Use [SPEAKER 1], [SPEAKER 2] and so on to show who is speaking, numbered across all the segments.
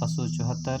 [SPEAKER 1] 774,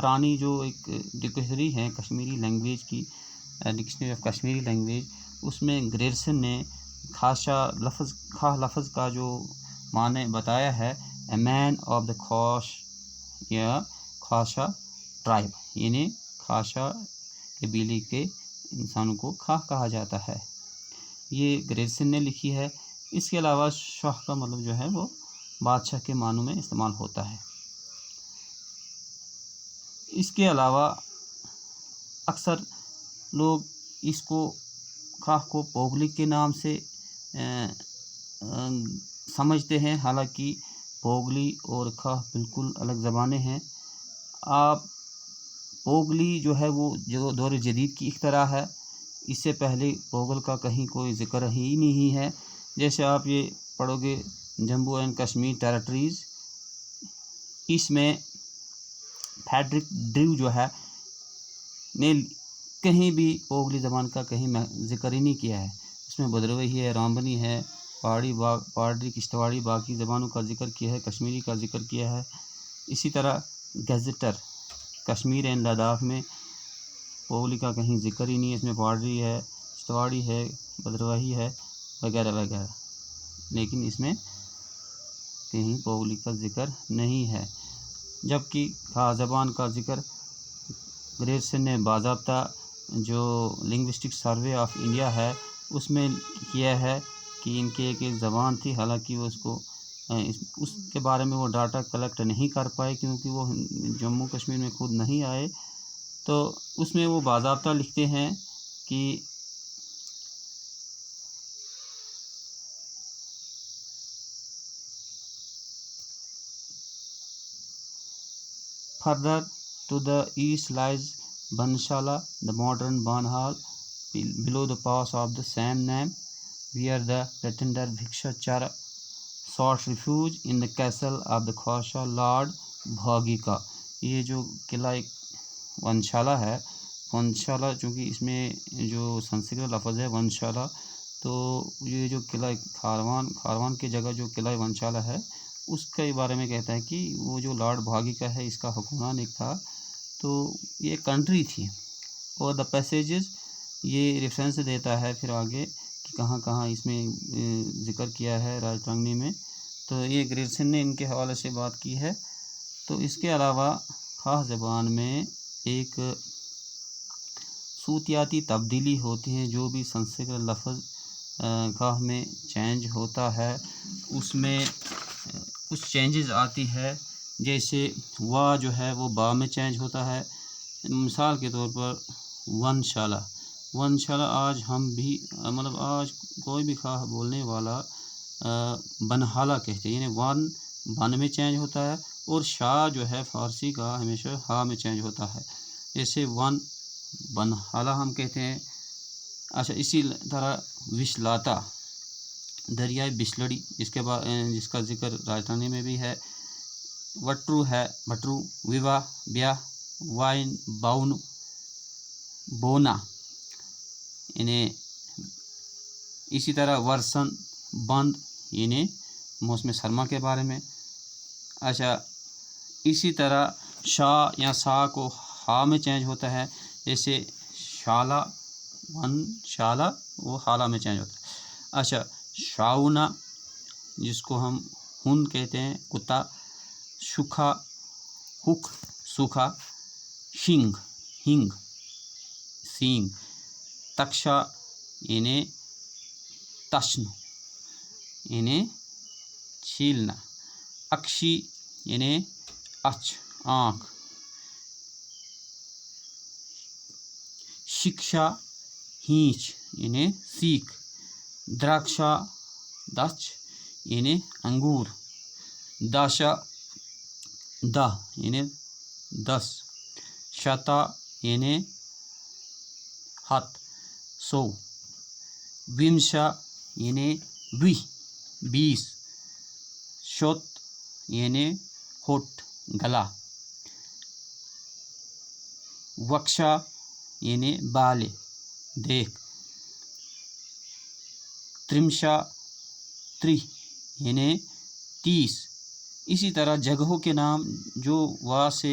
[SPEAKER 1] پرانی جو ایک ڈکشنری ہے کشمیری لینگویج کی، ڈکشنری آف کشمیری لینگویج، اس میں گریرسن نے کھا لفظ کا جو معنی بتایا ہے، اے مین آف دا کھوش یا کھاشا ٹرائب، یعنی کھاشا قبیلے کے انسانوں کو کھاہ کہا جاتا ہے، یہ گریرسن نے لکھی ہے۔ اس کے علاوہ شاہ کا مطلب جو ہے وہ بادشاہ کے معنوں میں استعمال ہوتا ہے۔ اس کے علاوہ اکثر لوگ اس کو کھاہ کو پوگلی کے نام سے سمجھتے ہیں، حالانکہ پوگلی اور کھاہ بالکل الگ زبانیں ہیں۔ پوگلی جو ہے وہ جو دور جدید کی اختراع ہے، اس سے پہلے پوگل کا کہیں کوئی ذکر ہی نہیں ہے۔ جیسے آپ یہ پڑھو گے جموں اینڈ کشمیر ٹیریٹریز، اس میں فیڈرک ڈریو جو ہے نے کہیں بھی پوگلی زبان کا کہیں ذکر ہی نہیں کیا ہے۔ اس میں بدروہی ہے، رامبنی ہے، پہاڑی کشتواڑی باقی زبانوں کا ذکر کیا ہے، کشمیری کا ذکر کیا ہے۔ اسی طرح گیزٹر کشمیر اینڈ لداخ میں پوگلی کا کہیں ذکر ہی نہیں ہے، اس میں پہاڑی ہے، کشتواڑی ہے، بدروہی ہے وغیرہ وغیرہ، لیکن اس میں کہیں پوگلی کا ذکر نہیں ہے۔ جبکہ کھا زبان کا ذکر گریرسن نے باضابطہ جو لنگوسٹک سروے آف انڈیا ہے اس میں کیا ہے کہ ان کی ایک زبان تھی، حالانکہ وہ اس کے بارے میں وہ ڈاٹا کلیکٹ نہیں کر پائے کیونکہ وہ جموں کشمیر میں خود نہیں آئے، تو اس میں وہ باضابطہ لکھتے ہیں کہ further to the east lies Banshalla, the modern Banhal, below the pass of the same name, where the pretender Bhikshachara sought refuge in the castle of the Khosha Lord Bhagika۔ یہ جو قلعہ ونشالا ہے، ونشالا چونکہ اس میں جو سنسکرت لفظ ہے ونشالا، تو یہ جو قلعہ کھاروان کی جگہ جو قلعہ ونشالا ہے اس کے بارے میں کہتا ہے کہ وہ جو لارڈ بھاگی کا ہے، اس کا حکمران ایک تھا، تو یہ کنٹری تھی۔ اور دا پیسیجز یہ ریفرنس دیتا ہے پھر آگے کہ کہاں کہاں اس میں ذکر کیا ہے راج ترنگنی میں، تو یہ گریرسن نے ان کے حوالے سے بات کی ہے۔ تو اس کے علاوہ کھاہ زبان میں ایک صوتیاتی تبدیلی ہوتی ہیں، جو بھی سنسکرت لفظ کھاہ میں چینج ہوتا ہے اس میں کچھ چینجز آتی ہے، جیسے وا جو ہے وہ با میں چینج ہوتا ہے۔ مثال کے طور پر ونشالا آج ہم بھی آج کوئی بھی کھاہ بولنے والا بنہالا کہتے ہیں، یعنی ون بن میں چینج ہوتا ہے، اور شا جو ہے فارسی کا ہمیشہ ہا میں چینج ہوتا ہے، جیسے ون بنہالا ہم کہتے ہیں۔ اچھا، اسی طرح وشلاتا دریائے بسلڑی جس کا ذکر راجدھانی میں بھی ہے، وٹرو ہے بٹرو، ویوا بیا، وائن باؤن بونا، یعنی اسی طرح ورسن بند، یعنی موسم سرما کے بارے میں۔ اچھا، اسی طرح شا یا سا کو ہا میں چینج ہوتا ہے، جیسے شالا شالا وہ حالہ میں چینج ہوتا ہے۔ اچھا، شاؤنا جس کو ہم ہن کہتے ہیں کتا، شکھا ہک سوکھا، شنگ ہنگ سینگ، تکشا یعنی تشن یعنی چھیلنا، اکشی یعنی اچھ آنکھ، شکشا ہینچ یعنی سیکھ، دراکشا دچ یعنی انگور، داشا دہ یعنی 10، شتا یعنی ہت 100، ومشا یعنی 20، شوت یعنی ہوٹ گلا، وکشا یعنی بالے دیکھ، ترمشا 30 یعنی 30۔ اسی طرح جگہوں کے نام جو وا سے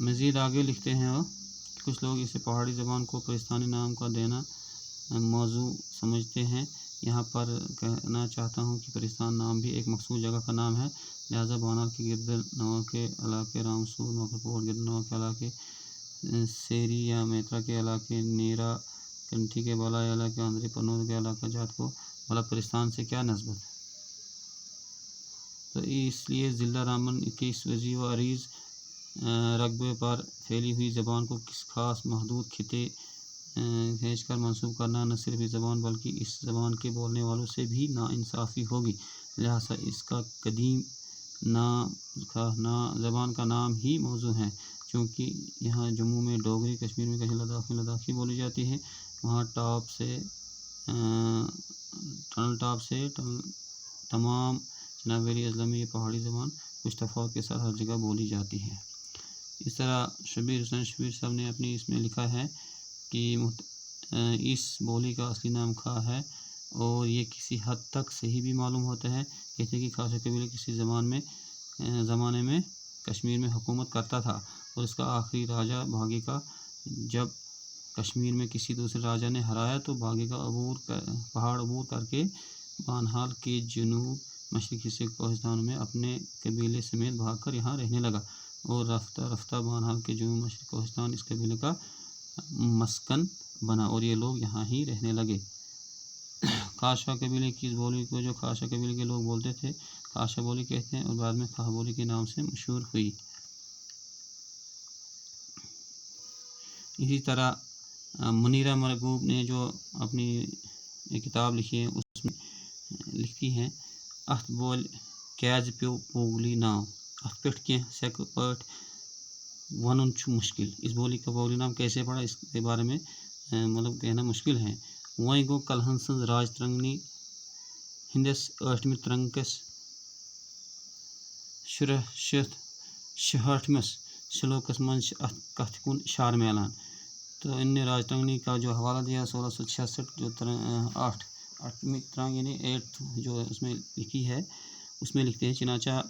[SPEAKER 1] مزید آگے لکھتے ہیں وہ کچھ لوگ اسے پہاڑی زبان کو پرستانی نام کا دینا موضوع سمجھتے ہیں۔ یہاں پر کہنا چاہتا ہوں کہ پرستان نام بھی ایک مخصوص جگہ کا نام ہے، لہٰذا بانال کے گرد نواح کے علاقے، رامسور مکرپور گرد نواح کے علاقے، سیری یا میترا کے علاقے، نیرا کنٹھی کے بالائی علاقے، آندھری پرنود کے علاقہ جات کو بالا پرستان سے کیا نسبت؟ تو اس لیے ضلع رامبن کی اس وسیع و عریض رقبے پر پھیلی ہوئی زبان کو کس خاص محدود خطے کھینچ کر منسوب کرنا نہ صرف اس زبان بلکہ اس زبان کے بولنے والوں سے بھی ناانصافی ہوگی، لہٰذا اس کا قدیم زبان کا نام ہی موضوع ہے۔ چونکہ یہاں جموں میں ڈوگری، کشمیر میں کہیں لداخ میں لداخی بولی جاتی ہے، وہاں ٹنل ٹاپ سے تمام جناب ویلی اضلاع میں یہ پہاڑی زبان کچھ تفاوت کے ساتھ ہر جگہ بولی جاتی ہے۔ اس طرح شبیر حسین شبیر صاحب نے اپنی اس میں لکھا ہے کہ اس بولی کا اصلی نام کھا ہے اور یہ کسی حد تک صحیح بھی معلوم ہوتا ہے۔ کہتے ہیں کہ کھاشا قبیلہ کسی زمانے میں کشمیر میں حکومت کرتا تھا اور اس کا آخری راجہ بھاگی کا جب کشمیر میں کسی دوسرے راجہ نے ہرایا تو بھاگی کا پہاڑ عبور کر کے بانہال کے جنوب مشرقی حصے کوہستان میں اپنے قبیلے سمیت بھاگ کر یہاں رہنے لگا اور رفتہ رفتہ بانہال کے جنوب مشرقی کوہستان اس قبیلے کا مسکن بنا اور یہ لوگ یہاں ہی رہنے لگے۔ کھاشا قبیلے کی اس بولی کو جو کھاشا قبیلے کے لوگ بولتے تھے کھاشا بولی کہتے ہیں اور بعد میں کھا بولی کے نام سے مشہور ہوئی۔ اسی طرح منیرہ مرغوب نے جو اپنی کتاب لکھی ہے اس میں لکھتی ہیں اتھ بول کیازِ پیو پوگلی نام، اتھ پٹھ کینٛہہ سیکہٕ پٲٹھۍ ونُن چھُ مشکل، اس بولی کا پوگلی نام کیسے پڑا اس کے بارے میں مطلب کہنا مشکل ہے۔ وۄنۍ گوٚو کلہن سٕنٛز راج ترنگنی ہندس 8مہِ ترنگس 66 شلوکس منٛز چھِ اتھ کتھِ کُن اشارٕ میلان۔ تو ان نے راج ترنگنی کا جو حوالہ دیا 1666 جو 8ویں ترنگ یعنی 8 جو اس میں لکھی ہے اس میں لکھتے ہیں چنانچہ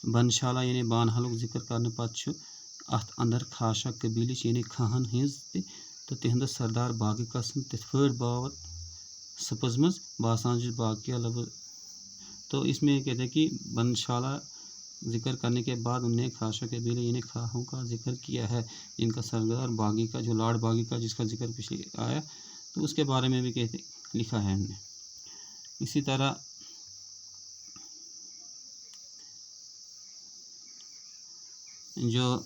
[SPEAKER 1] بنشالہ یعنی بانہالُک ذکر کرنے پتہٕ چھُ اتھ اندر کھاشا قبیلٕچ یعنی کھاہن ہٕنٛز تہِ تہٕ تِہنٛدِس سردار باغِکا سٕنٛز تِتھ پٲٹھۍ بات سپٕزمٕژ باسان زِ باقیہ لفظ۔ تو اس میں کہتے ہیں کہ بنشالہ ذکر کرنے کے بعد انہوں نے کھاشا قبیلے یعنی کھاہوں کا ذکر کیا ہے جن کا سردار باغی کا جو لاڈ باغی کا جس کا ذکر پچھلے آیا تو اس کے بارے میں بھی کہتے لکھا ہے ہم نے۔ اسی طرح جو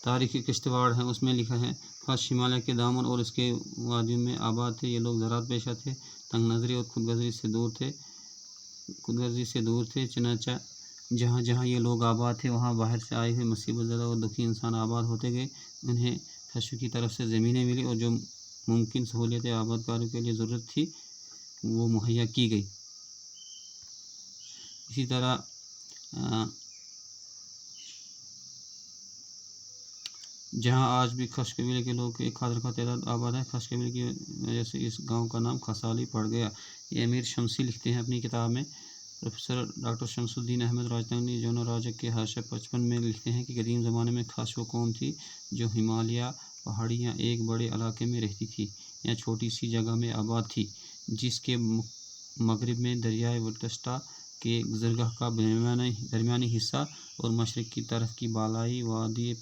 [SPEAKER 1] تاریخی کشتواڑ ہے اس میں لکھا ہے خاص ہمالیہ کے دامن اور اس کے وادیوں میں آباد تھے، یہ لوگ زراعت پیشہ تھے، تنگ نظری اور خود غرضی سے دور تھے، چنانچہ جہاں جہاں یہ لوگ آباد تھے وہاں باہر سے آئے ہوئے مصیبت زدہ اور دکھی انسان آباد ہوتے گئے، انہیں خشو کی طرف سے زمینیں ملی اور جو ممکن سہولیتیں آباد کاریوں کے لیے ضرورت تھی وہ مہیا کی گئی۔ اسی طرح جہاں آج بھی خش قبیلے کے لوگ ایک خاطر کا تعداد آباد ہے، خش قبیلے کی وجہ سے اس گاؤں کا نام کھسالی پڑ گیا۔ یہ امیر شمسی لکھتے ہیں اپنی کتاب میں۔ پروفیسر ڈاکٹر شمس الدین احمد راجتنگنی جون راجہ کے حاشیہ 55 میں لکھتے ہیں کہ قدیم زمانے میں خش وہ قوم تھی جو ہمالیہ پہاڑی یا ایک بڑے علاقے میں رہتی تھی یا چھوٹی سی جگہ میں آباد تھی جس کے مغرب میں دریائے وٹسٹا کے گزرگاہ کا درمیانی حصہ اور مشرق کی طرف کی بالائی وادی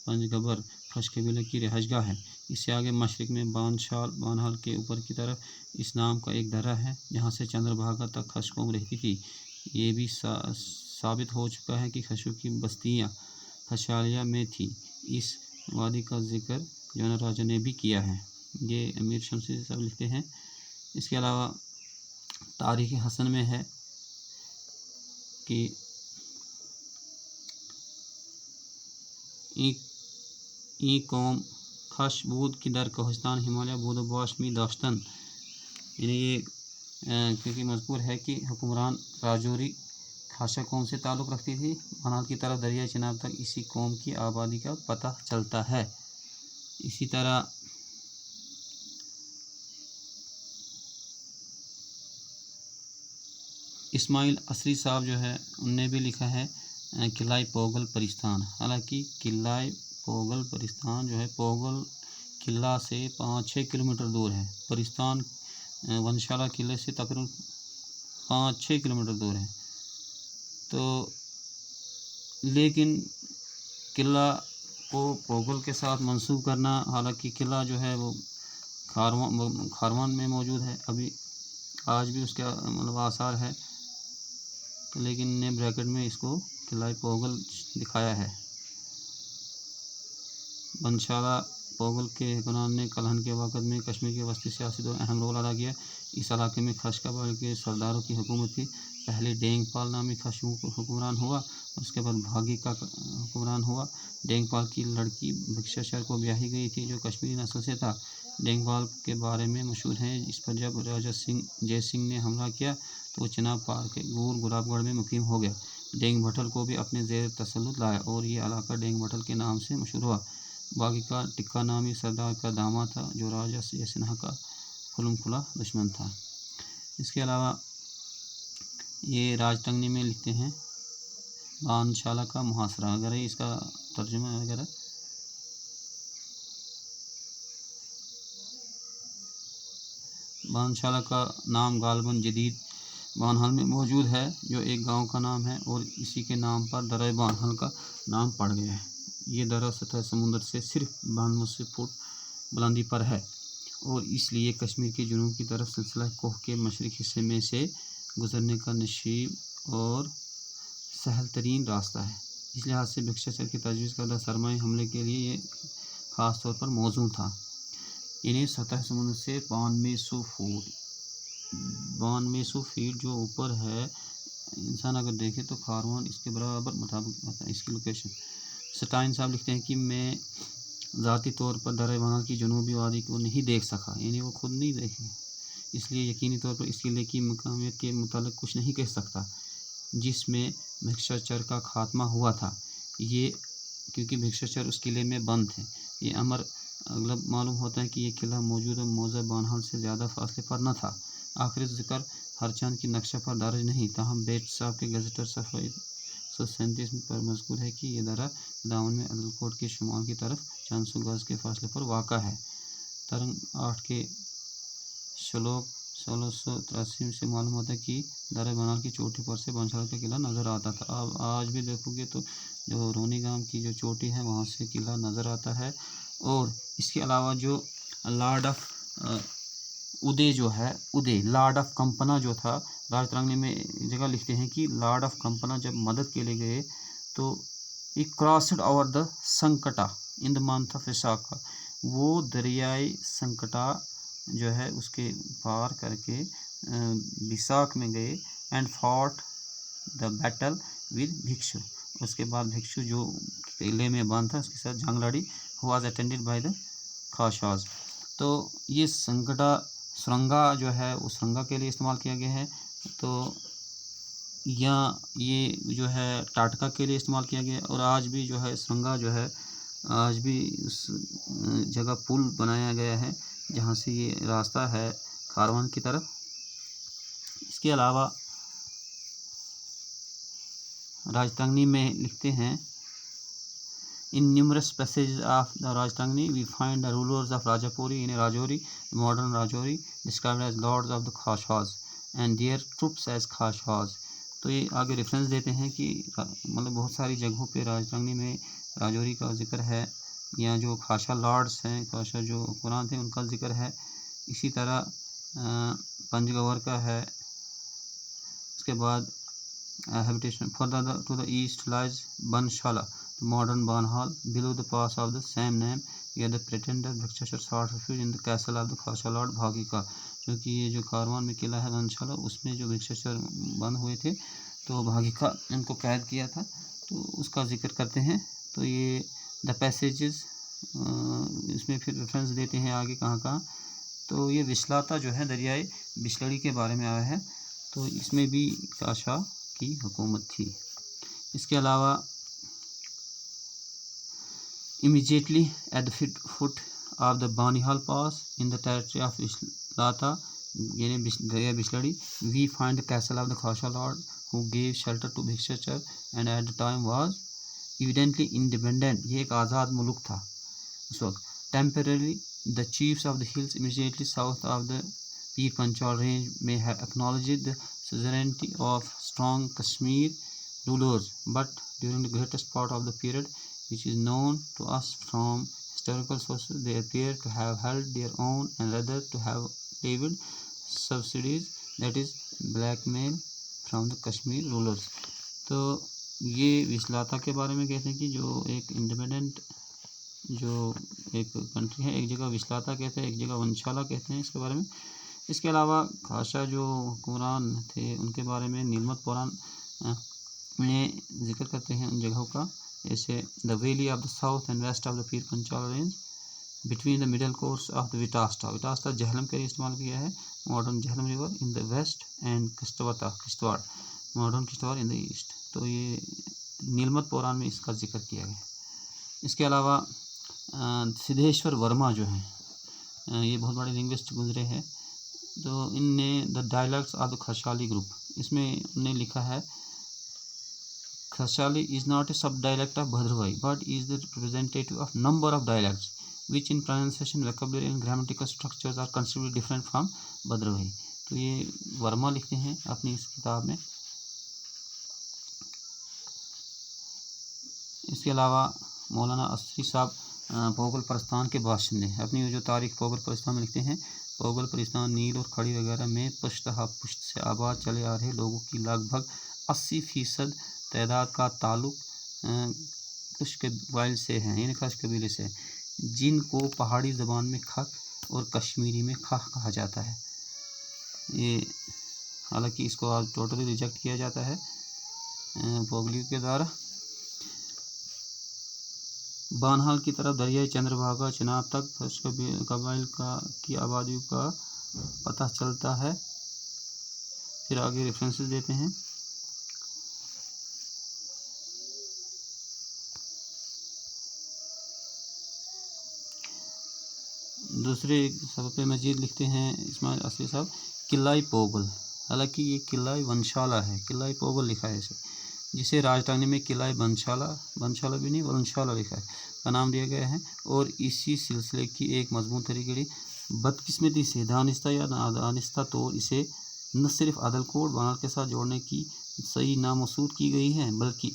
[SPEAKER 1] پنجگبر خش قبیلے کی رہائش گاہ ہے۔ اس سے آگے مشرق میں بانہال کے اوپر کی طرف اس نام کا ایک درہ ہے جہاں سے چندر بھاگا تک خش قوم رہتی تھی۔ یہ بھی ثابت ہو چکا ہے کہ خشو کی بستیاں کھشالیہ میں تھی۔ اس وادی کا ذکر جون راجہ نے بھی کیا ہے، یہ امیر شمسی صاحب لکھتے ہیں۔ اس کے علاوہ تاریخ حسن میں ہے کہ ای قوم خش بود کی در کوہستان ہمالیہ بود و باش می داشتن، یعنی یہ کیونکہ مذکور ہے کہ حکمران راجوری کھاشا قوم سے تعلق رکھتی تھی، بانہال کی طرف دریائے چناب تک اسی قوم کی آبادی کا پتہ چلتا ہے۔ اسی طرح اسماعیل عصری صاحب جو ہے ان نے بھی لکھا ہے قلعہ پوگل پرستان. حالانکہ قلعہ پوگل پرستان جو ہے پوگل قلعہ سے 5-6 کلومیٹر دور ہے. پرستان ونشالہ قلعے سے تقریباً 5-6 کلومیٹر دور ہے. تو لیکن قلعہ کو پوگل کے ساتھ منسوب کرنا، حالانکہ قلعہ جو ہے وہ کھاروان میں موجود ہے، ابھی آج بھی اس کا مطلب آثار ہے، تو لیکن نے بریکٹ میں اس کو قلعہ پوگل دکھایا ہے. ونشالہ پوگل کے حکمران نے کلہن کے وقت میں کشمیر کے وسطی سیاسی دور اہم رول ادا کیا. اس علاقے میں خش قبائل کے سرداروں کی حکومت تھی. پہلے ڈینگ پال نامی خش حکمران ہوا، اس کے بعد بھاگی کا حکمران ہوا. ڈینگ پال کی لڑکی بھکشاچر کو بیاہی گئی تھی جو کشمیری نسل سے تھا. ڈینگ پال کے بارے میں مشہور ہے اس پر جب راجا جے سنگھ نے حملہ کیا تو وہ چناب پار کے گور گلاب گڑھ میں مقیم ہو گیا. ڈینگ بھٹل کو بھی اپنے زیر تسلط لایا اور یہ علاقہ ڈینگ بھٹل کے نام سے مشہور ہوا. باغی کا ٹکا نامی سردار کا داماد تھا جو راجا جے سنہا کا کھلم کھلا دشمن تھا. اس کے علاوہ یہ راج ٹنگنی میں لکھتے ہیں بانشالہ کا محاصرہ وغیرہ، اس کا ترجمہ وغیرہ. بانشالہ کا نام غالباً جدید بانہال میں موجود ہے جو ایک گاؤں کا نام ہے، اور اسی کے نام پر درہ بانہال کا نام پڑ گیا ہے. یہ درہ سطح سمندر سے صرف 92 فٹ بلندی پر ہے اور اس لیے کشمیر کے جنوب کی طرف سلسلہ کوہ کے مشرقی حصے میں سے گزرنے کا نشیب اور سہل ترین راستہ ہے. اس لحاظ سے بھکشاچر کی تجویز کردہ سرمائی حملے کے لیے یہ خاص طور پر موزوں تھا. انہیں سطح سمندر سے 9200 فیٹ جو اوپر ہے، انسان اگر دیکھے تو کھاروان اس کے برابر مطابق ہوتا ہے. اس کی لوکیشن سٹائن صاحب لکھتے ہیں کہ میں ذاتی طور پر درہ بانہال کی جنوبی وادی کو نہیں دیکھ سکا، یعنی وہ خود نہیں دیکھے، اس لیے یقینی طور پر اس قلعے کی مقامیت کے متعلق کچھ نہیں کہہ سکتا جس میں بھکشاچر کا خاتمہ ہوا تھا. یہ کیونکہ بھکشاچر اس قلعے میں بند تھے. یہ امر اغلب معلوم ہوتا ہے کہ یہ قلعہ موجودہ موضع بانہال سے زیادہ فاصلے پر نہ تھا. آخری ذکر ہرچند کی نقشہ پر درج نہیں، تاہم بیٹ صاحب کے گزیٹر صفحہ 137 پر مذکور ہے کہ یہ درہ دامن میں عدل کوٹ کے شمال کی طرف چند سو گز کے فاصلے پر واقع ہے. ترنگ 8 کے شلوک 1683 سے معلوم ہوتا ہے کہ درہ بانہال کی چوٹی پر سے بانشالہ کا قلعہ نظر آتا تھا. اب آج بھی دیکھو گے تو جو رونی گام کی جو چوٹی ہے وہاں سے قلعہ نظر آتا ہے. اور اس کے علاوہ جو لارڈ آف لارڈ آف کمپنا جو تھا، راج ترنگی میں جگہ لکھتے ہیں کہ لارڈ آف کمپنا جب مدد کے لیے گئے تو ایک crossed over the Sankata in the month of Vishakha, وہ دریائے سنکٹا جو ہے اس کے پار کر کے بیساکھ میں گئے and fought the battle with bhikshu. اس کے بعد بھکشو جو قلعے میں بند تھا اس کے ساتھ جنگ لڑی. Was attended by the Khashas. تو یہ سرنگا جو ہے وہ سرنگا کے لیے استعمال کیا گیا ہے، تو یا یہ جو ہے ٹاٹکا کے لیے استعمال کیا گیا ہے. اور آج بھی جو ہے سرنگا جو ہے آج بھی اس جگہ پل بنایا گیا ہے جہاں سے یہ راستہ ہے کھاروان کی طرف. اس کے علاوہ راج تنگنی میں لکھتے ہیں In numerous passages of the Rajtangni, we find the rulers of Rajapuri in Rajouri, modern Rajouri, described as lords of the Khashas and their troops as Khashas. تو یہ آگے ریفرنس دیتے ہیں کہ مطلب بہت ساری جگہوں پہ راجتنگنی میں راجوری کا ذکر ہے، یا جو خاشا لارڈس ہیں، خاشا جو حکمران تھے ان کا ذکر ہے. اسی طرح پنج گور کا ہے. اس کے بعد habitation further to the east lies Banshala, the modern Banhal, below the pass of the same name, where the pretended Bhikshashar sought refuge in the castle of the Khasha Lord Bhagika. کیونکہ یہ جو کھاروان میں قلعہ ہے بنشالہ اس میں جو بھکشاچر بند ہوئے تھے تو بھاگیکا ان کو قید کیا تھا، تو اس کا ذکر کرتے ہیں. تو یہ دا پیسیجز اس میں پھر ریفرنس دیتے ہیں آگے کہاں. تو یہ وشلاتا جو ہے دریائے بشلڑی کے بارے میں آیا ہے، تو اس میں بھی کاشا کی حکومت تھی. اس کے علاوہ immediately at the foot of the Banihal Pass in the territory of Vishlata یعنی دریا بشلڑی we find the castle of the Khasha Lord who gave shelter to Bhikshachar and at the time was evidently independent. یہ ایک آزاد ملک تھا اس وقت. Temporarily, the chiefs of the hills immediately south of the Pir Panchal range may have acknowledged the suzerainty of strong Kashmir rulers, but during the greatest part of the period, which is known to us from historical sources, they appear to have held their own and rather to have received subsidies, that is blackmail from the Kashmir rulers. تو یہ وسلاتا کے بارے میں کہتے ہیں کہ جو ایک انڈیپینڈنٹ جو ایک کنٹری ہے، ایک جگہ وسلاتا کہتے ہیں، ایک جگہ ونشالا کہتے ہیں اس کے بارے میں. اس کے علاوہ خاشا جو حکمران تھے ان کے بارے میں نیلمت پوران میں ذکر کرتے ہیں ان جگہوں کا، جیسے the valley of the south and west of the Pir Panchal range between the middle course of the Vitasta. Vitasta Jhelum کے لیے استعمال کیا ہے، modern Jhelum river in the west and Kishtwar modern Kishtwar in the east. تو یہ نیلمت پوران میں اس کا ذکر کیا گیا. اس کے علاوہ سدھیشور ورما جو ہیں یہ بہت بڑے لنگوسٹ گزرے ہیں، تو ان نے the dialects of the Khashali group, اس میں انہوں نے لکھا ہے Khashali is not a sub dialect of Bhadrawahi but is the representative of number of dialects which in pronunciation, vocabulary and grammatical structures are considerably different from بھدروائی. تو یہ ورما لکھتے ہیں اپنی اس کتاب میں. اس کے علاوہ مولانا اسری صاحب پوگل پرستان کے باشندے اپنی جو تاریخ پوگل پرستان میں لکھتے ہیں، پوگل پرستان نیل اور کھڑی وغیرہ میں پشت پشت سے آباد چلے آ رہے لوگوں کی لگ بھگ 80% تعداد کا تعلق کچھ قبائل سے ہیں، یعنی خاص قبیلے سے، جن کو پہاڑی زبان میں کھک اور کشمیری میں کھہ کہا جاتا ہے. یہ حالانکہ اس کو آج ٹوٹلی ریجیکٹ کیا جاتا ہے پوگلیوں کے دوارا. بانہال کی طرف دریائے چندر بھاگا چناب تک قبائل کی آبادیوں کا پتہ چلتا ہے. پھر آگے ریفرنسز دیتے ہیں. دوسرے سبب مزید لکھتے ہیں اسماعیل اسری صاحب قلعہ پوگل، حالانکہ یہ قلعہ ونشالا ہے، قلعہ پوگل لکھا ہے اسے، جسے راجدھانی میں قلعہ بنشالا بھی نہیں ونشالا لکھا ہے کا نام دیا گیا ہے. اور اسی سلسلے کی ایک مضمون طریقے بدقسمتی سے دانستہ یا نادانستہ طور اسے نہ صرف عدل کوٹ بانہال کے ساتھ جوڑنے کی صحیح ناموصول کی گئی ہے، بلکہ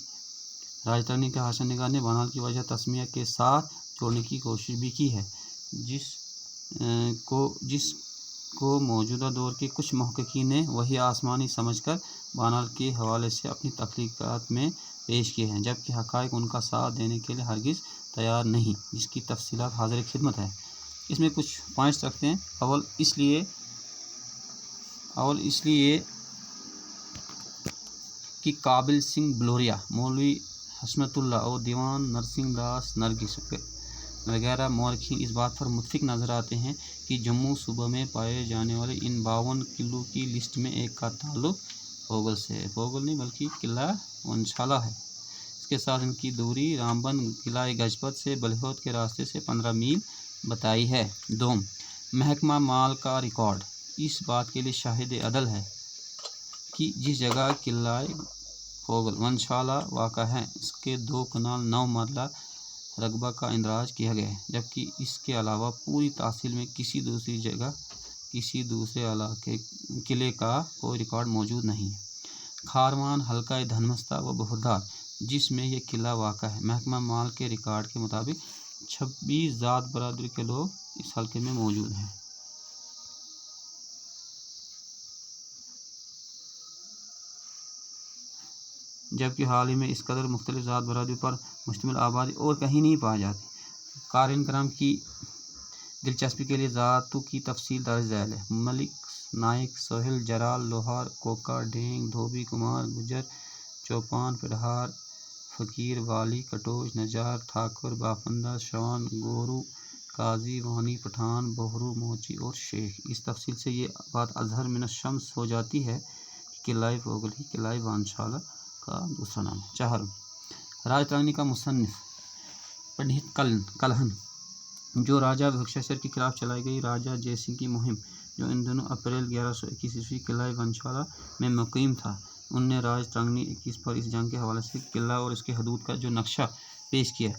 [SPEAKER 1] راجدھانی کے حاشیہ نگار نے بانہال کی وجہ تسمیہ کے ساتھ جوڑنے کی کوشش بھی کی ہے، جس کو موجودہ دور کے کچھ محققین نے وہی آسمانی سمجھ کر بانہال کے حوالے سے اپنی تخلیقات میں پیش کیے ہیں، جبکہ حقائق ان کا ساتھ دینے کے لیے ہرگز تیار نہیں، جس کی تفصیلات حاضر خدمت ہے. اس میں کچھ پوائنٹس رکھتے ہیں. اول اس لیے کہ قابل سنگھ بلوریا، مولوی حشمت اللہ اور دیوان نرسنگھ داس نرگس وغیرہ مورخین اس بات پر متفق نظر آتے ہیں کہ جموں صوبہ میں پائے جانے والے ان 52 قلعوں کی لسٹ میں ایک کا تعلق پوگل سے ہے، پوگل نہیں بلکہ قلعہ ونشالا ہے. اس کے ساتھ ان کی دوری رامبن قلعہ گجپت سے بلہوت کے راستے سے 15 میل بتائی ہے. دوم، محکمہ مال کا ریکارڈ اس بات کے لیے شاہد عدل ہے کہ جس جگہ قلعہ پوگل ونشالا واقع ہے اس کے 2 کنال 9 مرلہ رقبہ کا اندراج کیا گیا ہے، جبکہ اس کے علاوہ پوری تحصیل میں کسی دوسری جگہ کسی دوسرے علاقے قلعے کا کوئی ریکارڈ موجود نہیں ہے. کھاروان حلقہ دھنمستہ و بہودار جس میں یہ قلعہ واقع ہے، محکمہ مال کے ریکارڈ کے مطابق 26 ذات برادری کے لوگ اس حلقے میں موجود ہیں. جبکہ حال ہی میں اس قدر مختلف ذات برادریوں پر مشتمل آبادی اور کہیں نہیں پائی جاتی. قارئین کرام کی دلچسپی کے لیے ذاتوں کی تفصیل درج ذیل ہے. ملک، نائک، سوہیل، جرال، لوہار، کوکا، ڈینگ، دھوبی، کمار، گجر، چوپان، پڑہار، فقیر، والی، کٹوچ، نجار، ٹھاکر، بافندہ، شوان، گورو، قاضی، وانی، پٹھان، بہرو، موچی اور شیخ. اس تفصیل سے یہ بات اظہر من الشمس ہو جاتی ہے کہ قلعہ پوگل ہی قلعہ وانشالا کا دوسرا نام ہے. چہارم، راجدھانی کا مصنف پنڈت کلہن، جو راجہ بھکشیشر کے خلاف چلائی گئی راجہ جے سنگھ کی مہم، جو ان دنوں اپریل 1121 قلعہ ونشالا میں مقیم تھا، انہوں نے راج ترنگی 21 پر اس جنگ کے حوالے سے قلعہ اور اس کے حدود کا جو نقشہ پیش کیا،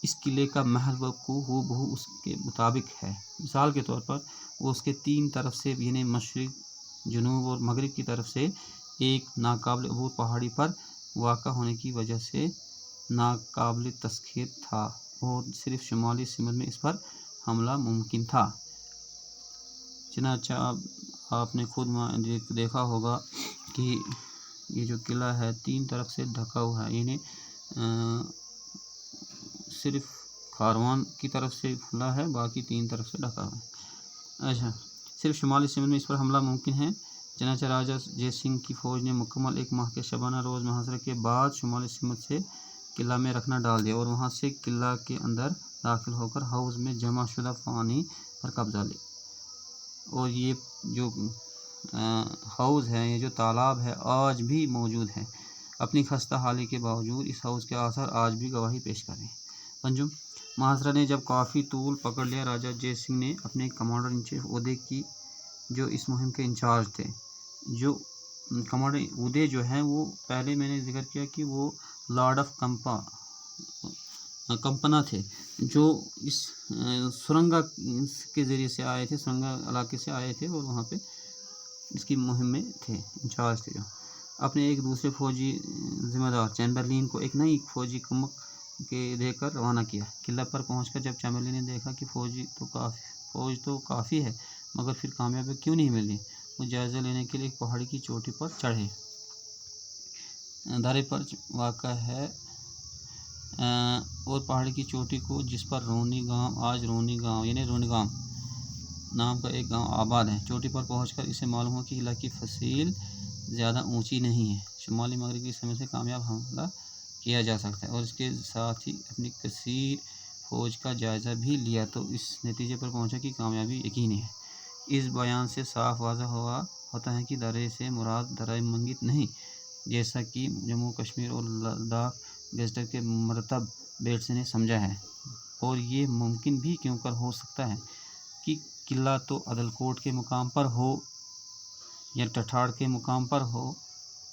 [SPEAKER 1] اس قلعے کا محل کو ہو بہو اس کے مطابق ہے۔ مثال کے طور پر وہ اس کے 3 طرف سے یعنی مشرق، جنوب اور مغرب کی طرف سے ایک ناقابل عبور پہاڑی پر واقع ہونے کی وجہ سے ناقابل تسخیر تھا اور صرف شمالی سمت میں اس پر حملہ ممکن تھا۔ چنانچہ آپ نے خود دیکھا ہوگا کہ یہ جو قلعہ ہے 3 طرف سے ڈھکا ہوا ہے، یعنی صرف کاروان کی طرف سے کھلا ہے، باقی 3 طرف سے ڈھکا ہوا ہے۔ اچھا، صرف شمالی سمت میں اس پر حملہ ممکن ہے۔ چنانچہ راجہ جے سنگھ کی فوج نے مکمل 1 ماہ کے شبانہ روز محاصرے کے بعد شمالی سمت سے قلعہ میں رکھنا ڈال دیا اور وہاں سے قلعہ کے اندر داخل ہو کر حوض میں جمع شدہ پانی پر قبضہ لیا، اور یہ جو حوض ہے، یہ جو تالاب ہے، آج بھی موجود ہے۔ اپنی خستہ حالی کے باوجود اس حوض کے آثار آج بھی گواہی پیش کر رہے ہیں۔ پنجم، محاصرہ نے جب کافی طول پکڑ لیا، راجہ جے سنگھ نے اپنے کمانڈر ان چیف اودے کی، جو اس مہم کے انچارج تھے، جو کمانڈر اودے جو ہیں وہ پہلے میں نے ذکر کیا کہ وہ لارڈ آف کمپنا تھے، جو اس سرنگا کے ذریعے سے آئے تھے، سرنگا علاقے سے آئے تھے اور وہاں پہ اس کی مہم میں تھے، انچارج تھے۔ جو اپنے ایک دوسرے فوجی ذمہ دار چیمبرلین کو ایک نئی فوجی کمک کے دے کر روانہ کیا۔ قلعہ پر پہنچ کر جب چیمبرلین نے دیکھا کہ فوج تو کافی ہے مگر پھر کامیابی کیوں نہیں ملی، وہ جائزہ لینے کے لیے ایک پہاڑی کی چوٹی پر چڑھے۔ درے پر واقع ہے اور پہاڑی کی چوٹی کو، جس پر رونی گاؤں، آج رونی گاؤں یعنی رونگام نام کا ایک گاؤں آباد ہے، چوٹی پر پہنچ کر اسے معلوم ہوا کہ قلعہ کی فصیل زیادہ اونچی نہیں ہے، شمالی مغرب کی سمت سے کامیاب حملہ کیا جا سکتا ہے، اور اس کے ساتھ ہی اپنی کثیر فوج کا جائزہ بھی لیا تو اس نتیجے پر پہنچا کہ کامیابی یقینی ہے۔ اس بیان سے صاف واضح ہوتا ہے کہ درے سے مراد درہ منگت نہیں، جیسا کہ جموں کشمیر اور لداخ گزٹر کے مرتب بیٹس نے سمجھا ہے، اور یہ ممکن بھی کیوں کر ہو سکتا ہے کہ قلعہ تو عدل کوٹ کے مقام پر ہو یا ٹٹھاڑ کے مقام پر ہو،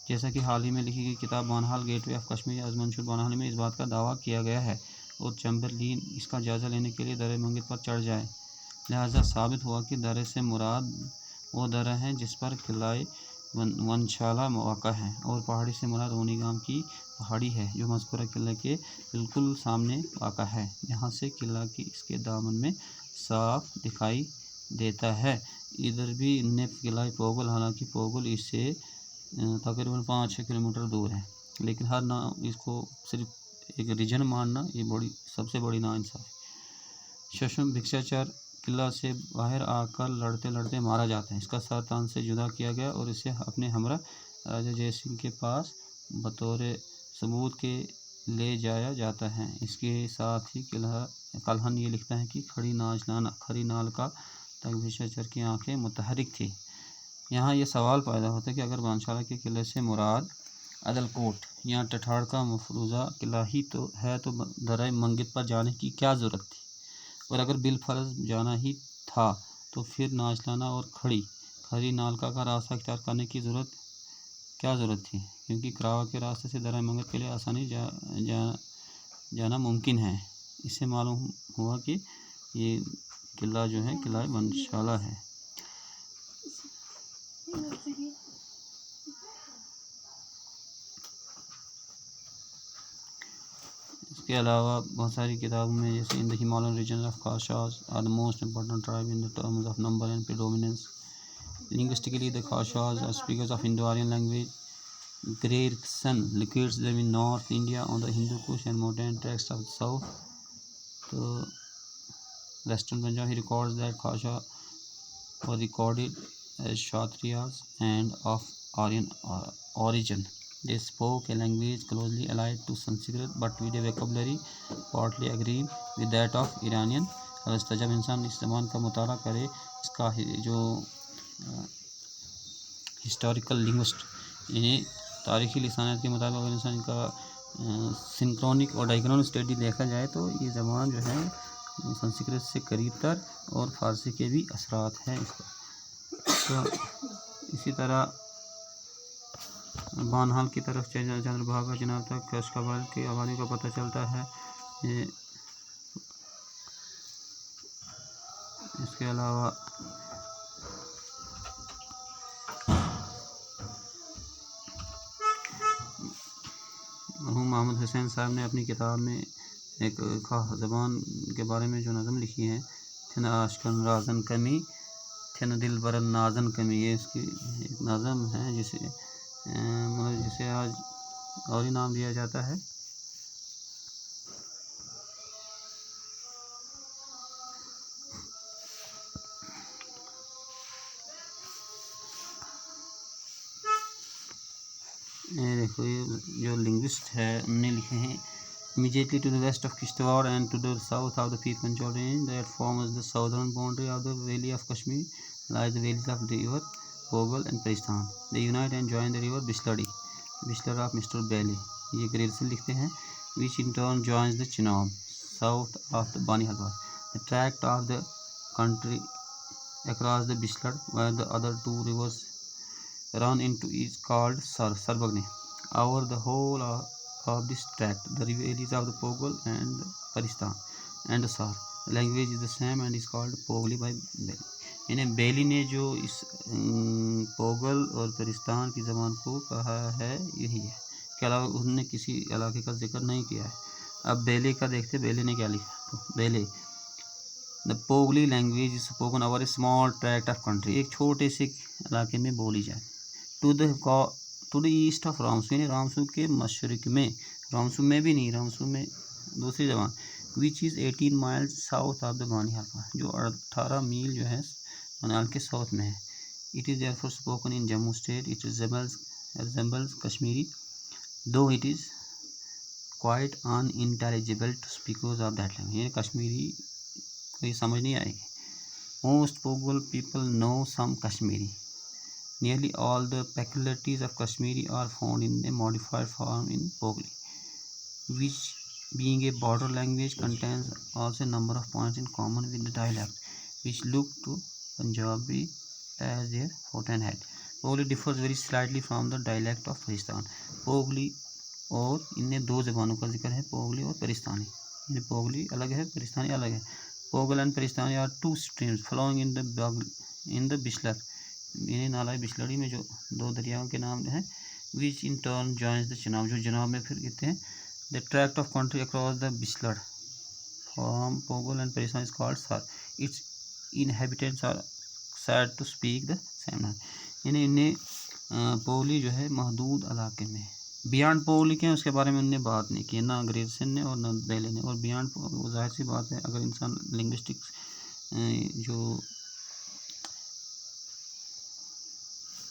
[SPEAKER 1] جیسا کہ حال ہی میں لکھی گئی کتاب Banihal gateway of Kashmir is Manshoor Banihal میں اس بات کا دعویٰ کیا گیا ہے، اور چیمبرلین اس کا جائزہ لینے کے لیے درہ منگت پر چڑھ جائے۔ لہذا ثابت ہوا کہ درے سے مراد وہ درہ ہے جس پر قلعہ ونشالہ واقع ہے، اور پہاڑی سے مراد رونی گام کی پہاڑی ہے جو مذکورہ قلعے کے بالکل سامنے واقع ہے، جہاں سے قلعہ کی اس کے دامن میں صاف دکھائی دیتا ہے۔ ادھر بھی نیب قلعہ پوگل، حالانکہ پوگل اس سے تقریباً 5-6 کلومیٹر دور ہے، لیکن ہر اس کو صرف ایک ریجن ماننا یہ سب سے بڑی ناانصافی۔ ششم، بھکشاچار قلعہ سے باہر آ کر لڑتے لڑتے مارا جاتا ہے، اس کا سر تان سے جدا کیا گیا اور اسے اپنے ہمراہ راجہ جے سنگھ کے پاس بطور ثبوت کے لے جایا جاتا ہے۔ اس کے ساتھ ہی کلہن یہ لکھتا ہے کہ کھڑی نالکا تک بھکشاچار کی آنکھیں متحرک تھی۔ یہاں یہ سوال پیدا ہوتا ہے کہ اگر بانشالہ کے قلعے سے مراد عدل کوٹ یا ٹٹھاڑ کا مفروضہ قلعہ ہی تو ہے تو درہ منگت پر جانے کی کیا ضرورت تھی، اور اگر بالفرض جانا ہی تھا تو پھر ناچلانا اور کھڑی نالکا کا راستہ اختیار کرنے کی کیا ضرورت تھی، کیونکہ کراوا کے راستے سے درہ منگت کے لیے آسانی جانا ممکن ہے۔ اس سے معلوم ہوا کہ یہ قلعہ جو ہے قلعہ بانشالہ ہے۔ اس کے علاوہ بہت ساری کتابوں میں جیسے in the Himalayan region of Khashas are the most important tribe in the terms of number and predominance linguistically the Khashas are speakers of Indo Aryan language Grierson locates them in North India on the Hindu Kush and mountain tracts of the south to western Punjab. He records that Khasha were recorded as Kshatriyas and of Aryan origin. They spoke a language closely allied to Sanskrit but with a vocabulary partly agreeing with that of Iranian Avesta. جب انسان اس زبان کا مطالعہ کرے، اس کا جو historical linguist یعنی تاریخی لسانیات کے مطابق اگر انسان کا سنکرونک اور ڈائیکرونک اسٹڈی دیکھا جائے تو یہ زبان جو ہے سنسکرت سے قریب تر اور فارسی کے بھی اثرات ہیں اس کا۔ تو اسی طرح بانہال کی طرف چندربھاگا چناب تک کشکابل کی آبادی کا پتہ چلتا ہے۔ اس کے علاوہ مرحوم محمد حسین صاحب نے اپنی کتاب میں ایک خاص زبان کے بارے میں جو نظم لکھی ہے، تھن آشکن رازن کمی تھن دل برن نازن کمی، یہ اس کی ایک نظم ہے جسے آج اور ہی نام دیا جاتا ہے۔ دیکھو یہ جو لنگوسٹ ہے ان نے لکھے ہیں، immediately to the west of Kishtwar and to the south of the Pir Panjal range that forms the southern boundary of the valley of Kashmir lies the valleys of the river Pogal and Paristan. They unite and join the river Bishlari of Mr. Bailey. یہ grill سے لکھتے ہیں which in turn joins the Chenab south of the Bani Halwa. The tract of the country across the Bishlad where the other two rivers run into is called Sarbagni. Over the whole of this tract, the valleys of the Pogal and Paristan and Sar. The language is the same and is called Pogli by Bailey. یعنی بیلی نے جو اس پوگل اور پرستان کی زبان کو کہا ہے یہی ہے، اس کے علاوہ انہوں نے کسی علاقے کا ذکر نہیں کیا ہے۔ اب بیلی کا دیکھتے، بیلی نے کیا لکھا؟ بیلی The Pogli language is spoken over a small tract of country. ایک چھوٹے سے علاقے میں بولی جاتی ہے۔ To the east of رامسو، یعنی رامسو کے مشرق میں، رامسو میں بھی نہیں، رامسو میں دوسری زبان، which is 18 miles south of the Bani Halwa، جو 18 میل جو ہے بنیال کے ساؤتھ میں ہے۔ It is therefore spoken in Jammu state. It resembles Kashmiri, though it is quite unintelligible to speakers of that language. یہ کشمیری کو یہ سمجھ نہیں آئے گی۔ Most Pogal people know some Kashmiri. Nearly all the peculiarities of Kashmiri are found in a modified form in Pogli, which being a border language contains also a number of points in common with the dialect, which look to Punjabi as their fountainhead. Pogli differs very slightly from the dialect of Paristan. Pogli اور ان میں دو زبانوں کا ذکر ہے، پوگلی اور پرستانی، یعنی پوگلی الگ ہے، پرستانی الگ ہے۔ Pogal and Paristani are two streams flowing in the Bishlar، یعنی نالہ بشلڑی میں جو دو دریاؤں کے نام ہیں، which in turn joins the Chenab، جو جناب میں پھر کہتے ہیں۔ The tract of country across the Bishlad from Pogal and Paristani is called Sar. Its inhabitants are said to speak the same language. یعنی انہیں پوگلی جو ہے محدود علاقے میں، بیانڈ پوگلی کے اس کے بارے میں انہوں نے بات نہیں کی، نہ گریرسن نے اور نہ بیلے نے۔ اور بیانڈ وہ ظاہر سی بات ہے، اگر انسان لنگوسٹک جو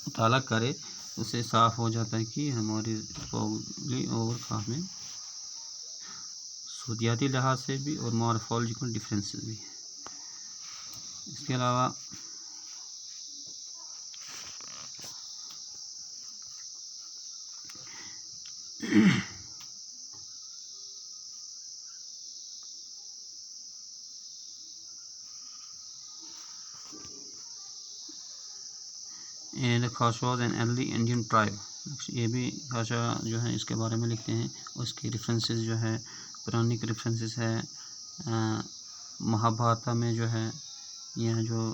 [SPEAKER 1] مطالعہ کرے اسے صاف ہو جاتا ہے کہ ہماری پوگلی اور خاص میں صوتیاتی لحاظ سے بھی اور مارفولوجیکل ڈفرینسز بھی ہیں۔ اس کے علاوہ خاشواز اینڈ ارلی انڈین ٹرائب، یہ بھی خاشا جو ہے اس کے بارے میں لکھتے ہیں، اس کی ریفرنسز جو ہے پرانی ریفرنسز ہے، مہابھارتا میں جو ہے یہ جو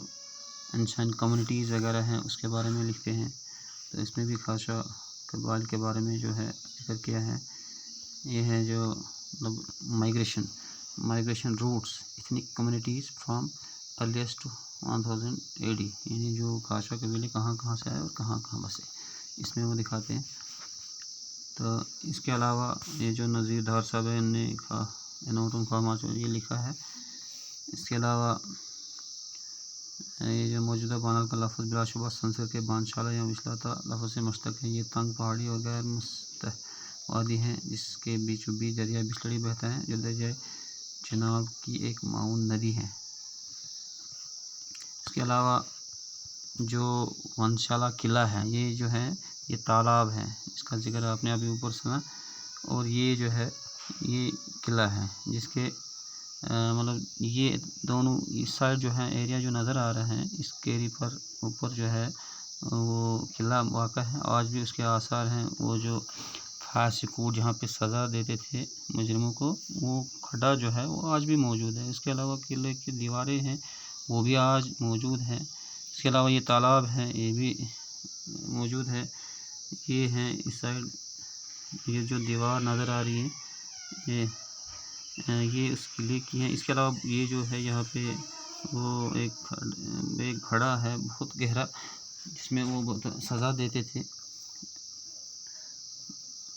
[SPEAKER 1] انشین کمیونٹیز وغیرہ ہیں اس کے بارے میں لکھتے ہیں، تو اس میں بھی خاشا قبائل کے بارے میں جو ہے ذکر کیا ہے۔ یہ ہے جو مطلب migration routes ethnic communities from earliest to 1000 AD، یعنی جو خاشا قبیلے کہاں کہاں سے آئے اور کہاں کہاں بسے، اس میں وہ دکھاتے ہیں۔ تو اس کے علاوہ یہ جو نذیر دھار صاحب ہے ان نے یہ لکھا ہے۔ اس کے علاوہ یہ جو موجودہ بانال کا لفظ بلا شبہ سنسکرت کے بانشالہ یا وشلاتا لفظ سے مشتق ہے۔ یہ تنگ پہاڑی اور غیر مستح وادی ہیں جس کے بیچوں بیچ دریا بشلڑی بہتا ہے، جو دریائے چناب کی ایک معاون ندی ہے۔ اس کے علاوہ جو ونشالہ قلعہ ہے، یہ جو ہے یہ تالاب ہے، اس کا ذکر آپ نے ابھی اوپر سنا، اور یہ جو ہے یہ قلعہ ہے جس کے مطلب یہ دونوں اس سائڈ جو ہے ایریا جو نظر آ رہا ہے، اس کیری پر اوپر جو ہے وہ قلعہ واقع ہے، آج بھی اس کے آثار ہیں۔ وہ جو پھانسی کوٹ جہاں پہ سزا دیتے تھے مجرموں کو، وہ کھڈا جو ہے وہ آج بھی موجود ہے۔ اس کے علاوہ قلعے کی دیواریں ہیں وہ بھی آج موجود ہیں۔ اس کے علاوہ یہ تالاب ہے، یہ بھی موجود ہے۔ یہ ہیں اس سائڈ، یہ جو دیوار نظر آ رہی ہے یہ اس قلعے کی ہیں۔ اس کے علاوہ یہ جو ہے یہاں پہ وہ ایک کھڑا ہے بہت گہرا، جس میں وہ سزا دیتے تھے۔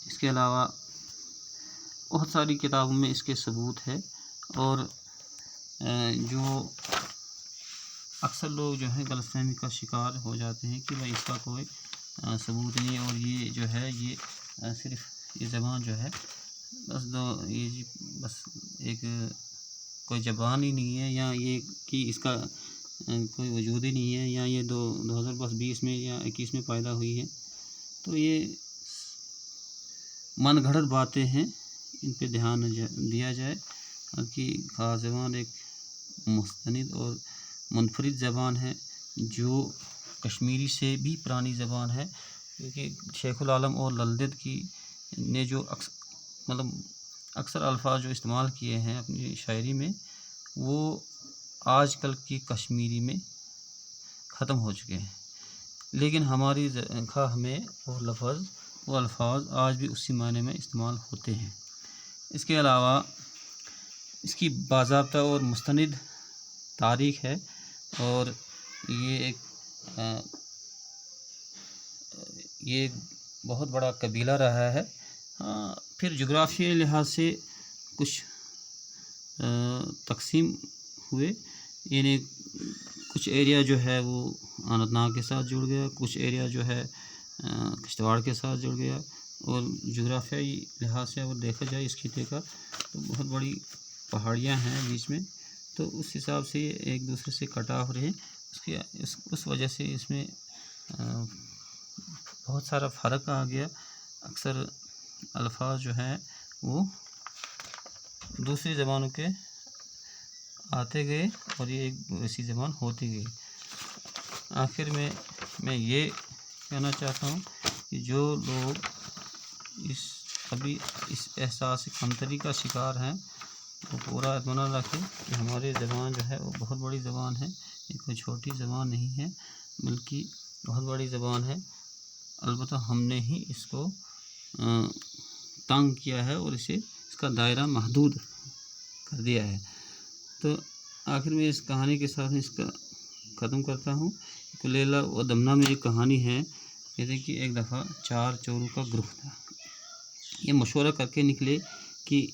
[SPEAKER 1] اس کے علاوہ بہت ساری کتابوں میں اس کے ثبوت ہے، اور جو اکثر لوگ جو ہیں غلط فہمی کا شکار ہو جاتے ہیں کہ بھائی اس کا کوئی ثبوت نہیں، اور یہ جو ہے یہ صرف یہ زبان جو ہے بس ایک کوئی زبان ہی نہیں ہے، یا یہ کہ اس کا کوئی وجود ہی نہیں ہے، یا یہ 2020 میں یا 21 میں پیدا ہوئی ہے۔ تو یہ من گھڑت باتیں ہیں، ان پہ دھیان دیا جائے کہ خاص زبان ایک مستند اور منفرد زبان ہے، جو کشمیری سے بھی پرانی زبان ہے، کیونکہ شیخ العالم اور للدت کی نے جو اکثر الفاظ جو استعمال کیے ہیں اپنی شاعری میں، وہ آج کل کی کشمیری میں ختم ہو چکے ہیں، لیکن ہماری خواہ میں وہ الفاظ آج بھی اسی معنی میں استعمال ہوتے ہیں۔ اس کے علاوہ اس کی باضابطہ اور مستند تاریخ ہے، اور یہ ایک بہت بڑا قبیلہ رہا ہے۔ پھر جغرافیائی لحاظ سے کچھ تقسیم ہوئے، یعنی کچھ ایریا جو ہے وہ اننت ناگ کے ساتھ جڑ گیا، کچھ ایریا جو ہے کشتواڑ کے ساتھ جڑ گیا، اور جغرافیائی لحاظ سے اگر دیکھا جائے اس خطے کا تو بہت بڑی پہاڑیاں ہیں بیچ میں، تو اس حساب سے یہ ایک دوسرے سے کٹا ہو رہے ہیں۔ اس وجہ سے اس میں بہت سارا فرق آ گیا، اکثر الفاظ جو ہیں وہ دوسری زبانوں کے آتے گئے، اور یہ ایک ایسی زبان ہوتی گئی۔ آخر میں یہ کہنا چاہتا ہوں کہ جو لوگ ابھی اس احساس کمتری کا شکار ہیں، وہ پورا اطمینان رکھیں کہ ہماری زبان جو ہے وہ بہت بڑی زبان ہے، یہ کوئی چھوٹی زبان نہیں ہے، بلکہ بہت بڑی زبان ہے۔ البتہ ہم نے ہی اس کو تنگ کیا ہے، اور اس کا دائرہ محدود کر دیا ہے۔ تو آخر میں اس کہانی کے ساتھ اس کا ختم کرتا ہوں۔ کلیلہ و دمنہ میں جو کہانی ہے، کہتے کہ ایک دفعہ 4 چوروں کا گروہ تھا، یہ مشورہ کر کے نکلے کہ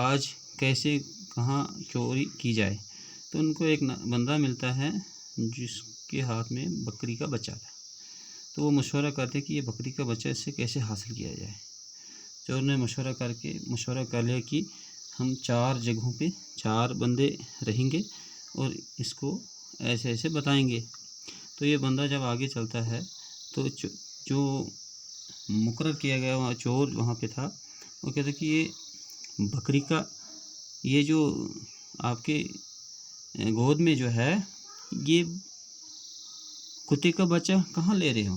[SPEAKER 1] آج کیسے کہاں چوری کی جائے۔ تو ان کو ایک بندہ ملتا ہے جس کے ہاتھ میں بکری کا بچہ تھا، تو وہ مشورہ کرتے کہ یہ بکری کا بچہ اس سے کیسے حاصل کیا جائے۔ چور نے مشورہ کر لیا کہ ہم 4 جگہوں پہ 4 بندے رہیں گے اور اس کو ایسے ایسے بتائیں گے۔ تو یہ بندہ جب آگے چلتا ہے تو جو مقرر کیا گیا وہاں چور وہاں پہ تھا، وہ کہتا کہ یہ بکری کا یہ جو آپ کے گود میں جو ہے یہ کتے کا بچہ کہاں لے رہے ہو۔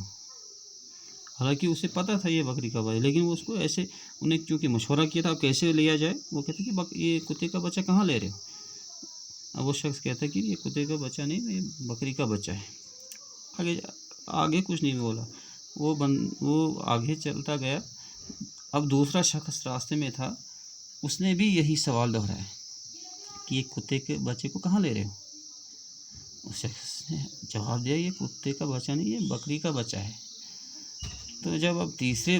[SPEAKER 1] حالانکہ اسے پتہ تھا یہ بکری کا بچہ، لیکن وہ اس کو ایسے انہیں چونکہ مشورہ کیا تھا کیسے لیا جائے، وہ کہتے کہ یہ کتے کا بچہ کہاں لے رہے ہو۔ اب وہ شخص کہتا ہے کہ یہ کتے کا بچہ نہیں، یہ بکری کا بچہ ہے۔ آگے کچھ نہیں بولا، وہ آگے چلتا گیا۔ اب دوسرا شخص راستے میں تھا، اس نے بھی یہی سوال دہرایا کہ یہ کتے کے بچے کو کہاں لے رہے ہو۔ اس شخص نے جواب دیا یہ کتے کا بچہ نہیں، یہ بکری کا بچہ ہے۔ تو جب اب تیسرے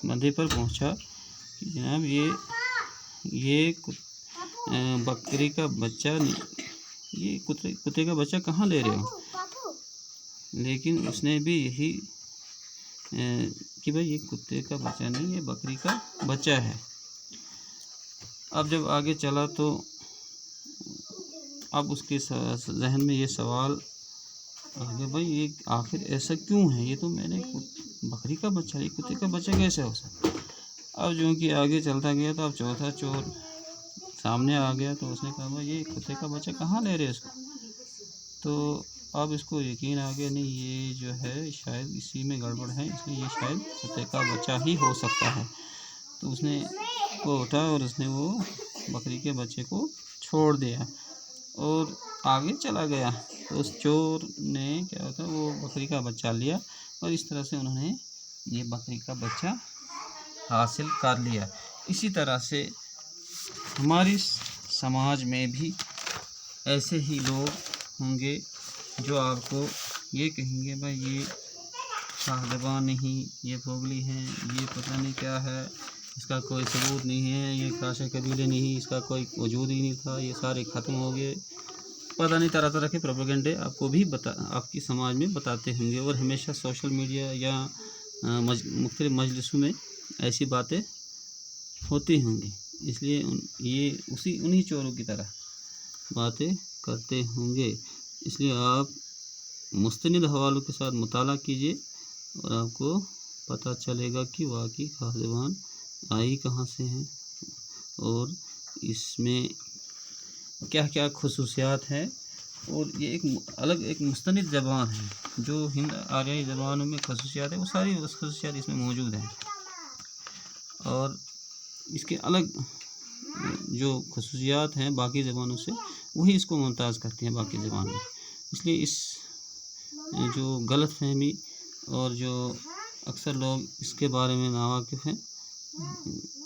[SPEAKER 1] بندے پر پہنچا کہ جناب یہ بکری کا بچہ نہیں، یہ کتے کا بچہ کہاں لے رہے ہو، لیکن اس نے بھی یہی کہ بھائی یہ کتے کا بچہ نہیں، یہ بکری کا بچہ ہے۔ اب جب آگے چلا تو اب اس کے ذہن میں یہ سوال آگے، بھائی یہ آخر ایسا کیوں ہے، یہ تو میں نے بکری کا بچہ، یہ کتے کا بچہ کیسے ہو سکتا۔ اب جو کہ آگے چلتا گیا تو اب چوتھا چور سامنے آ گیا، تو اس نے کہا بھائی یہ کتے کا بچہ کہاں لے رہے اس کو۔ تو اب اس کو یقین آ گیا نہیں یہ جو ہے شاید اسی میں گڑبڑ ہے، اس لیے یہ شاید کتے کا بچہ ہی ہو سکتا ہے۔ تو اس نے وہ اٹھا اور اس نے وہ بکری کے بچے کو چھوڑ دیا اور آگے چلا گیا۔ تو اس چور نے کیا تھا وہ بکری کا بچہ لیا اور اس طرح سے انہوں نے یہ بکری کا بچہ حاصل کر لیا۔ اسی طرح سے ہماری سماج میں بھی ایسے ہی لوگ ہوں گے جو آپ کو یہ کہیں گے بھائی یہ شاہ زبان نہیں، یہ پھوگلی ہیں، یہ پتہ نہیں کیا ہے، اس کا کوئی ثبوت نہیں ہے، یہ خاشہ قبیلے نہیں، اس کا کوئی وجود ہی نہیں تھا، یہ سارے ختم ہو گئے، پتہ نہیں طرح طرح کے پروپیگنڈے آپ کو بھی آپ کی سماج میں بتاتے ہوں گے۔ اور ہمیشہ سوشل میڈیا یا مختلف مجلسوں میں ایسی باتیں ہوتی ہوں گی، اس لیے یہ انہی چوروں کی طرح باتیں کرتے ہوں گے۔ اس لیے آپ مستند حوالوں کے ساتھ مطالعہ کیجیے اور آپ کو پتہ چلے گا کہ واقعی خاص زبان آئی کہاں سے ہیں اور اس میں کیا کیا خصوصیات ہیں، اور یہ ایک مستند زبان ہے۔ جو ہند آریائی زبانوں میں خصوصیات ہیں وہ ساری خصوصیات اس میں موجود ہیں، اور اس کے الگ جو خصوصیات ہیں باقی زبانوں سے وہی اس کو ممتاز کرتی ہیں باقی زبانوں میں۔ اس لیے اس جو غلط فہمی اور جو اکثر لوگ اس کے بارے میں ناواقف ہیں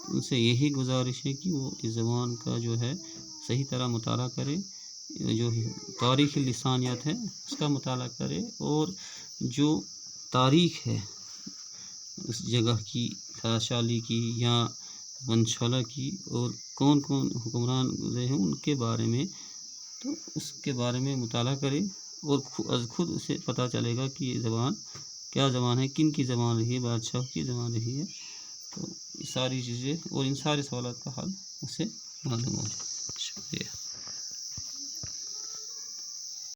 [SPEAKER 1] ان سے یہی گزارش ہے کہ وہ اس زبان کا جو ہے صحیح طرح مطالعہ کرے، جو تاریخی لسانیات ہے اس کا مطالعہ کرے، اور جو تاریخ ہے اس جگہ کی، خراشالی کی یا ونشالہ کی، اور کون کون حکمران گزرے ہیں ان کے بارے میں، تو اس کے بارے میں مطالعہ کرے اور خود اسے پتہ چلے گا کہ یہ زبان کیا زبان ہے، کن کی زبان رہی ہے، بادشاہ کی زبان رہی ہے۔ تو یہ ساری چیزیں اور ان سارے سوالات کا حل اسے معلوم ہو جائے۔ شکریہ۔